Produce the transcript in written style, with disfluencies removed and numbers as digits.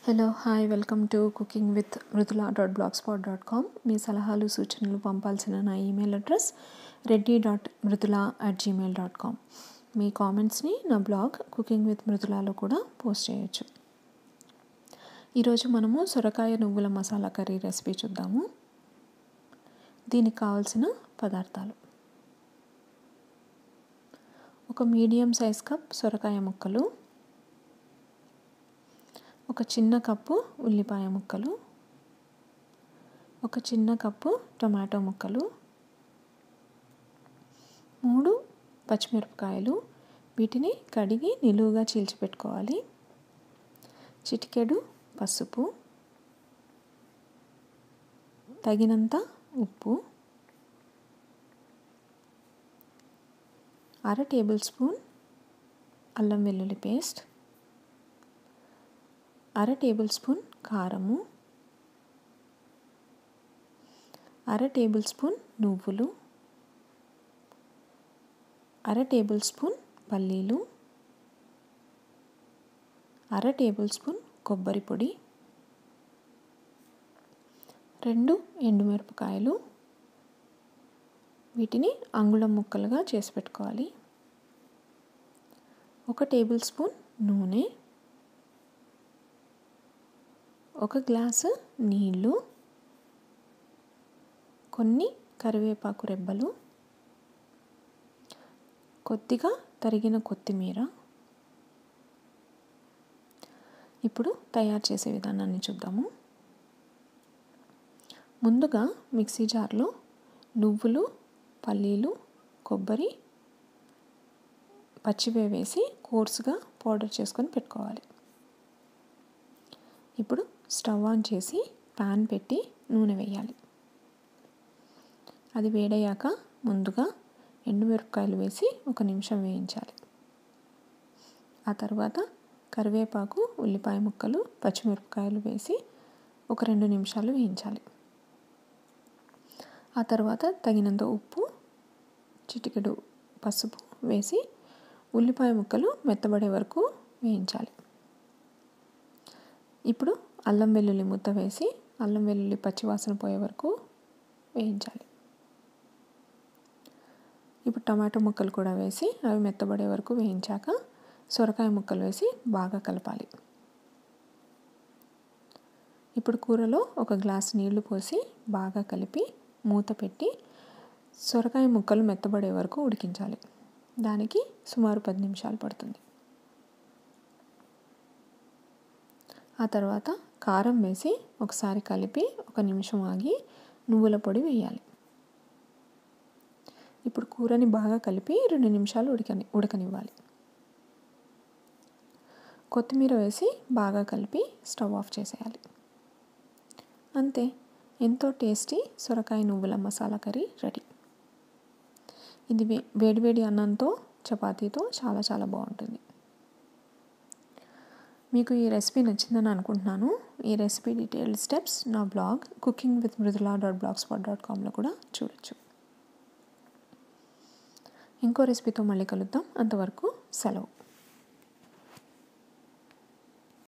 Hello hi welcome to cooking with mridula.blogspot.com. మీ సలహాలు సూచనలు పంపాల్సిన నా ఈమెయిల్ అడ్రస్ reddy.mridula@gmail.com. మీ కామెంట్స్ని నా బ్లాగ్ కుకింగ్ విత్ మృదులాలో కూడా పోస్ట్ చేయొచ్చు. ఈరోజు మనము సొరకాయ నువ్వుల మసాలా కర్రీ రెసిపీ చూద్దాము. దీనికి కావాల్సిన పదార్థాలు: ఒక మీడియం సైజ్ కప్ సొరకాయ ముక్కలు, ఒక చిన్న కప్పు ఉల్లిపాయ ముక్కలు, ఒక చిన్న కప్పు టొమాటో ముక్కలు, 3 పచ్చిమిరపకాయలు, వీటిని కడిగి నిలువుగా చీల్చిపెట్టుకోవాలి, చిటికెడు పసుపు, తగినంత ఉప్పు, 1/2 టేబుల్ స్పూన్ అల్లం వెల్లుల్లి పేస్ట్, 1/2 టేబుల్ స్పూన్ కారము, 1/2 టేబుల్ స్పూన్ నువ్వులు, 1/2 టేబుల్ స్పూన్ పల్లీలు, 1/2 టేబుల్ స్పూన్ కొబ్బరి పొడి, 2 ఎండుమిరపకాయలు, వీటిని అంగుళం ముక్కలుగా చేసి పెట్టుకోవాలి, 1 టేబుల్ స్పూన్ నూనె, 1 గ్లాసు నీళ్ళు, కొన్ని కరివేపాకు రెబ్బలు, కొద్దిగా తరిగిన కొత్తిమీర. ఇప్పుడు తయారు చేసే విధానాన్ని చూద్దాము. ముందుగా మిక్సీ జార్లో నువ్వులు, పల్లీలు, కొబ్బరి, పచ్చివే వేసి కోర్సుగా పౌడర్ చేసుకొని పెట్టుకోవాలి. ఇప్పుడు స్టవ్ ఆన్ చేసి ప్యాన్ పెట్టి నూనె వేయాలి. అది వేడయ్యాక ముందుగా ఎండుమిరపకాయలు వేసి 1 నిమిషం వేయించాలి. ఆ తర్వాత కరివేపాకు, ఉల్లిపాయ ముక్కలు, పచ్చిమిరపకాయలు వేసి 1-2 నిమిషాలు వేయించాలి. ఆ తర్వాత తగినంత ఉప్పు, చిటికెడు పసుపు వేసి ఉల్లిపాయ ముక్కలు మెత్తబడే వరకు వేయించాలి. ఇప్పుడు అల్లం వెల్లుల్లి ముద్ద వేసి అల్లం వెల్లుల్లి పచ్చివాసన పోయే వరకు వేయించాలి. ఇప్పుడు టమాటో ముక్కలు కూడా వేసి అవి మెత్తబడే వరకు వేయించాక సొరకాయ ముక్కలు వేసి బాగా కలపాలి. ఇప్పుడు కూరలో 1 గ్లాసు నీళ్లు పోసి బాగా కలిపి మూత పెట్టి సొరకాయ ముక్కలు మెత్తబడే వరకు ఉడికించాలి. దానికి సుమారు 10 నిమిషాలు పడుతుంది. ఆ తర్వాత కారం వేసి ఒకసారి కలిపి 1 నిమిషం ఆగి నువ్వుల పొడి వేయాలి. ఇప్పుడు కూరని బాగా కలిపి 2 నిమిషాలు ఉడకనివ్వాలి. కొత్తిమీర వేసి బాగా కలిపి స్టవ్ ఆఫ్ చేసేయాలి. అంతే, ఎంతో టేస్టీ సొరకాయ నువ్వుల మసాలా కర్రీ రెడీ. ఇది వేడివేడి అన్నంతో, చపాతీతో చాలా చాలా బాగుంటుంది. మీకు ఈ రెసిపీ నచ్చిందని అనుకుంటున్నాను. ఈ రెసిపీ డీటెయిల్డ్ స్టెప్స్ నా బ్లాగ్ కుకింగ్ విత్ mridula.blogspot.comలో కూడా చూడొచ్చు. ఇంకో రెసిపీతో మళ్ళీ కలుద్దాం. అంతవరకు సెలవు.